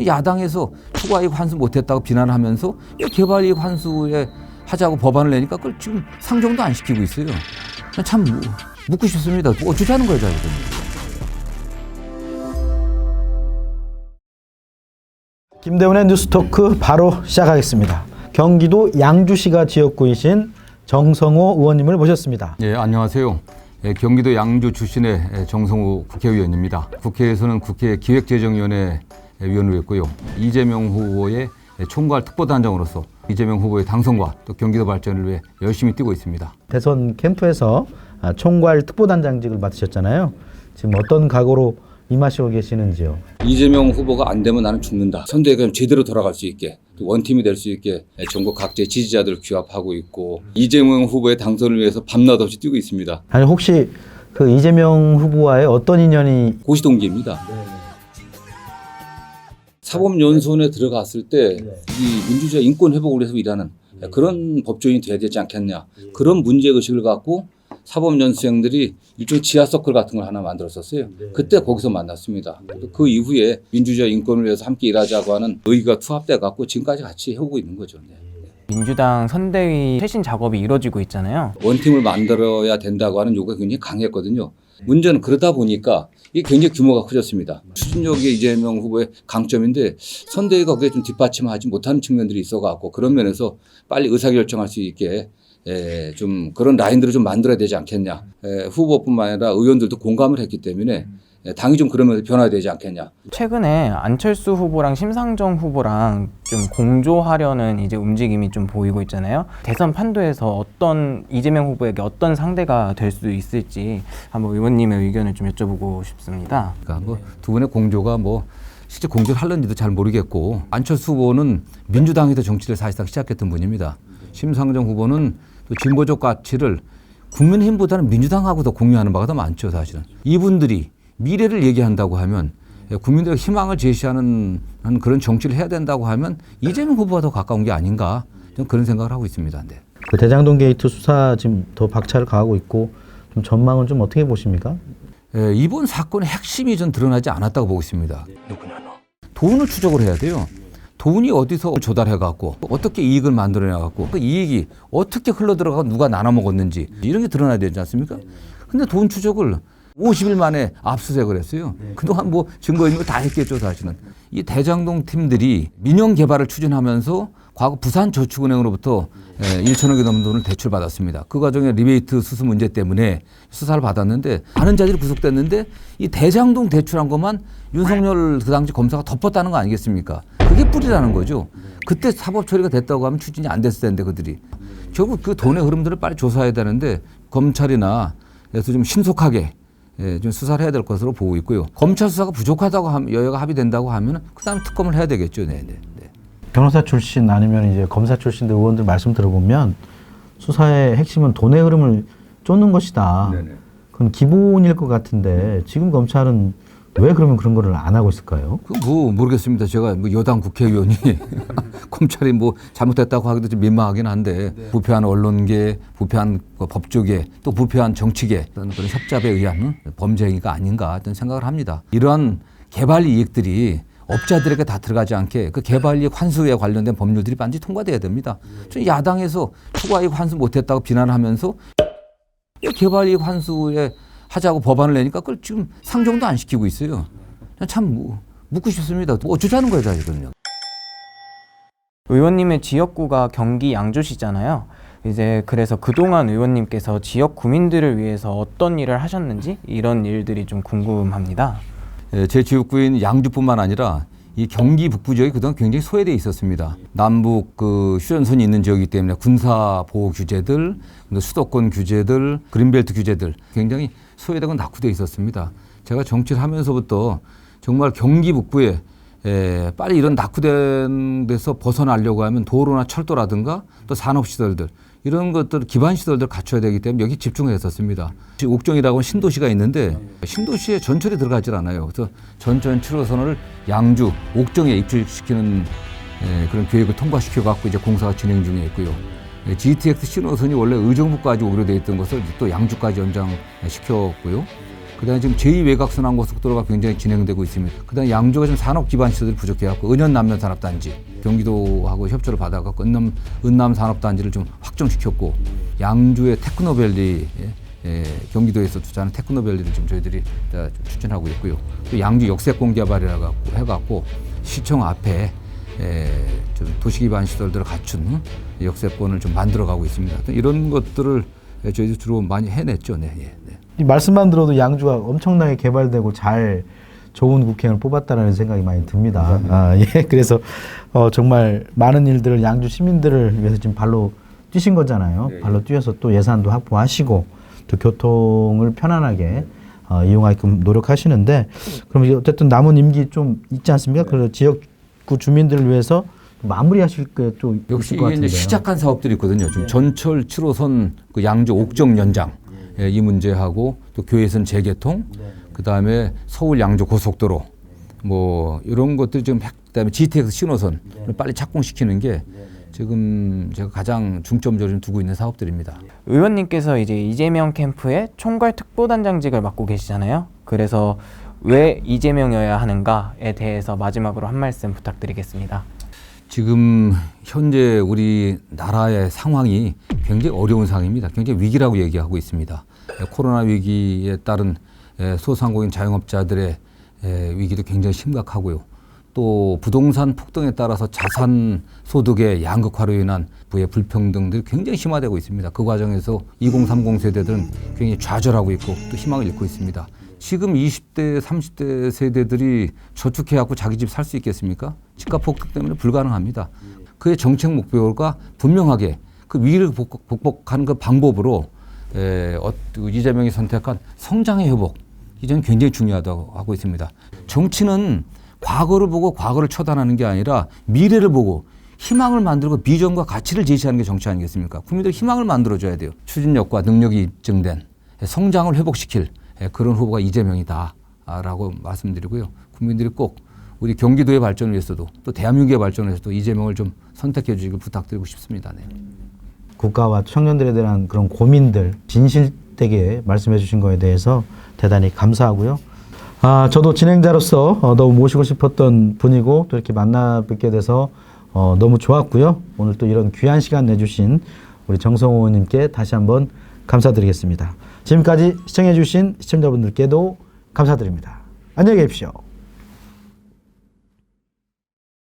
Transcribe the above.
야당에서 추가이익 환수 못했다고 비난하면서 개발이익 환수에 하자고 법안을 내니까 그걸 지금 상정도 안 시키고 있어요. 참 묻고 싶습니다. 어쩌자는 거예요, 이거는. 김대훈의 뉴스토크 바로 시작하겠습니다. 경기도 양주시가 지역구이신 정성호 의원님을 모셨습니다. 예, 안녕하세요. 경기도 양주 출신의 정성호 국회의원입니다. 국회에서는 국회 기획재정위원회 위원으로 했고요. 이재명 후보의 총괄 특보단장으로서 이재명 후보의 당선과 또 경기도 발전을 위해 열심히 뛰고 있습니다. 대선 캠프에서 총괄 특보단장직을 맡으셨잖아요. 지금 어떤 각오로 임하시고 계시는지요? 이재명 후보가 안 되면 나는 죽는다. 선대위가 제대로 돌아갈 수 있게, 원팀이 될 수 있게 전국 각지의 지지자들을 규합하고 있고 이재명 후보의 당선을 위해서 밤낮 없이 뛰고 있습니다. 아니 혹시 그 이재명 후보와의 어떤 인연이? 고시동기입니다. 사법연수원에 들어갔을 때 이 민주주의 인권 회복을 위해서 일하는 그런 법조인이 돼야 되지 않겠냐. 그런 문제의식을 갖고 사법연수생들이 일종의 지하서클 같은 걸 하나 만들었었어요. 그때 거기서 만났습니다. 그 이후에 민주주의 인권을 위해서 함께 일하자고 하는 의기가 투합돼 갖고 지금까지 같이 해오고 있는 거죠. 민주당 선대위 쇄신 작업이 이루어지고 있잖아요. 원팀을 만들어야 된다고 하는 요구가 굉장히 강했거든요. 문제는 그러다 보니까 이게 굉장히 규모가 커졌습니다. 추진력이 이재명 후보의 강점인데 선대위가 그게 좀 뒷받침하지 못하는 측면들이 있어갖고 그런 면에서 빨리 의사결정할 수 있게 좀 그런 라인들을 좀 만들어야 되지 않겠냐. 후보뿐만 아니라 의원들도 공감을 했기 때문에 당이 좀 그러면서 변화되지 않겠냐. 최근에 안철수 후보랑 심상정 후보랑 좀 공조하려는 이제 움직임이 좀 보이고 있잖아요. 대선 판도에서 이재명 후보에게 어떤 상대가 될 수 있을지 한번 의원님의 의견을 좀 여쭤보고 싶습니다. 그러니까 두 분의 공조가 실제 공조를 하는지도 잘 모르겠고 안철수 후보는 민주당에서 정치를 사실상 시작했던 분입니다. 심상정 후보는 또 진보적 가치를 국민의힘보다는 민주당하고 더 공유하는 바가 더 많죠, 사실은. 이분들이 미래를 얘기한다고 하면 국민들의 희망을 제시하는 그런 정치를 해야 된다고 하면 이재명 후보가 더 가까운 게 아닌가 저는 그런 생각을 하고 있습니다. 네. 그 대장동 게이트 수사 지금 더 박차를 가하고 있고 좀 전망은 좀 어떻게 보십니까? 이번 사건의 핵심이 전 드러나지 않았다고 보고 있습니다. 누구냐 너? 돈을 추적을 해야 돼요. 돈이 어디서 조달해갖고 어떻게 이익을 만들어내갖고 그 이익이 어떻게 흘러들어가고 누가 나눠 먹었는지 이런 게 드러나야 되지 않습니까? 근데 돈 추적을 50일 만에 압수수색을 했어요. 그동안 증거 있는 거 다 했겠죠, 사실은. 이 대장동 팀들이 민영 개발을 추진하면서 과거 부산저축은행으로부터 1천억이 넘는 돈을 대출받았습니다. 그 과정에 리베이트 수수 문제 때문에 수사를 받았는데 많은 자들이 구속됐는데 이 대장동 대출한 것만 윤석열 그 당시 검사가 덮었다는 거 아니겠습니까? 그게 뿌리라는 거죠. 그때 사법 처리가 됐다고 하면 추진이 안 됐을 텐데 그들이. 결국 그 돈의 흐름들을 빨리 조사해야 되는데 검찰이나 그래서 좀 신속하게 좀 수사를 해야 될 것으로 보고 있고요. 검찰 수사가 부족하다고 하면 여야가 합의된다고 하면 그다음 특검을 해야 되겠죠. 네. 변호사 출신 아니면 이제 검사 출신들 의원들 말씀 들어보면 수사의 핵심은 돈의 흐름을 쫓는 것이다. 네네. 그건 기본일 것 같은데 지금 검찰은 왜 그러면 그런 거를 안 하고 있을까요? 모르겠습니다. 제가 여당 국회의원이 검찰이 잘못됐다고 하기도 좀 민망하긴 한데 부패한 언론계, 부패한 법조계, 또 부패한 정치계 그런 협잡에 의한 범죄 행위가 아닌가 저는 생각을 합니다. 이러한 개발 이익들이 업자들에게 다 들어가지 않게 그 개발 이익 환수에 관련된 법률들이 반드시 통과돼야 됩니다. 야당에서 추가이익 환수 못했다고 비난하면서 개발 이익 환수에 하자고 법안을 내니까 그걸 지금 상정도 안 시키고 있어요. 참 묻고 싶습니다. 어쩌자는 거예요, 이거는요. 의원님의 지역구가 경기 양주시잖아요. 이제 그래서 그동안 의원님께서 지역 구민들을 위해서 어떤 일을 하셨는지 이런 일들이 좀 궁금합니다. 제 지역구인 양주뿐만 아니라 이 경기 북부 지역이 그동안 굉장히 소외되어 있었습니다. 남북 휴전선이 있는 지역이기 때문에 군사 보호 규제들, 수도권 규제들, 그린벨트 규제들 굉장히 소외되고 낙후되어 있었습니다. 제가 정치를 하면서부터 정말 경기 북부에 빨리 이런 낙후된 데서 벗어나려고 하면 도로나 철도라든가 또 산업시설들 이런 것들 기반시설들 갖춰야 되기 때문에 여기 집중을 했었습니다. 옥정이라고 신도시가 있는데 신도시에 전철이 들어가질 않아요. 그래서 전천 7호선을 양주, 옥정에 입주시키는 그런 계획을 통과시켜 갖고 이제 공사가 진행 중에 있고요. GTX 신호선이 원래 의정부까지 오기로 돼 있던 것을 또 양주까지 연장시켰고요. 그다음에 지금 제2외곽순환고속도로가 굉장히 진행되고 있습니다. 그다음에 양주가 지금 산업 기반 시설들이 부족해갖고 은현 남면 산업단지 경기도하고 협조를 받아갖고 은남 산업단지를 좀 확정시켰고 양주의 테크노밸리 경기도에서 투자하는 테크노밸리를 지금 저희들이 좀 추진하고 있고요. 또 양주 역세권 개발이라고 해갖고 시청 앞에 좀 도시기반 시설들을 갖춘 역세권을 좀 만들어가고 있습니다. 이런 것들을 저희도 주로 많이 해냈죠. 네, 네. 이 말씀만 들어도 양주가 엄청나게 개발되고 잘 좋은 국회의원을 뽑았다라는 생각이 많이 듭니다. 예, 그래서 정말 많은 일들을 양주 시민들을 위해서 지금 발로 뛰신 거잖아요. 네, 발로 뛰어서 또 예산도 확보하시고 또 교통을 편안하게 이용하게끔 노력하시는데 그럼 어쨌든 남은 임기 좀 있지 않습니까? 네. 그래서 지역구 주민들을 위해서 마무리하실 게 또 역시 있을 것 이게 이제 같은데요. 시작한 사업들이 있거든요. 좀 전철 7호선 그 양주 옥정 연장 이 문제하고 또 교외선 재개통, 그 다음에 서울 양주 고속도로 뭐 이런 것들이 지금 그다음에 GTX 신호선을 빨리 착공시키는 게 지금 제가 가장 중점적으로 좀 두고 있는 사업들입니다. 의원님께서 이제 이재명 캠프의 총괄 특보단장직을 맡고 계시잖아요. 그래서 왜 이재명이어야 하는가에 대해서 마지막으로 한 말씀 부탁드리겠습니다. 지금 현재 우리 나라의 상황이 굉장히 어려운 상황입니다. 굉장히 위기라고 얘기하고 있습니다. 코로나 위기에 따른 소상공인 자영업자들의 위기도 굉장히 심각하고요. 또 부동산 폭등에 따라서 자산 소득의 양극화로 인한 부의 불평등들이 굉장히 심화되고 있습니다. 그 과정에서 2030 세대들은 굉장히 좌절하고 있고 또 희망을 잃고 있습니다. 지금 20대, 30대 세대들이 저축해갖고 자기 집 살 수 있겠습니까? 집값 폭등 때문에 불가능합니다. 그의 정책 목표가 분명하게 그 위기를 극복하는 그 방법으로 이재명이 선택한 성장의 회복, 이전 굉장히 중요하다고 하고 있습니다. 정치는 과거를 보고 과거를 처단하는 게 아니라 미래를 보고 희망을 만들고 비전과 가치를 제시하는 게 정치 아니겠습니까? 국민들 희망을 만들어줘야 돼요. 추진력과 능력이 입증된 성장을 회복시킬 그런 후보가 이재명이다라고 말씀드리고요. 국민들이 꼭 우리 경기도의 발전을 위해서도 또 대한민국의 발전을 위해서도 이재명을 좀 선택해 주시길 부탁드리고 싶습니다. 네. 국가와 청년들에 대한 그런 고민들 진실되게 말씀해 주신 거에 대해서 대단히 감사하고요. 저도 진행자로서 너무 모시고 싶었던 분이고 또 이렇게 만나 뵙게 돼서 너무 좋았고요. 오늘 또 이런 귀한 시간 내주신 우리 정성호 의원님께 다시 한번 감사드리겠습니다. 지금까지 시청해 주신 시청자분들께도 감사드립니다. 안녕히 계십시오.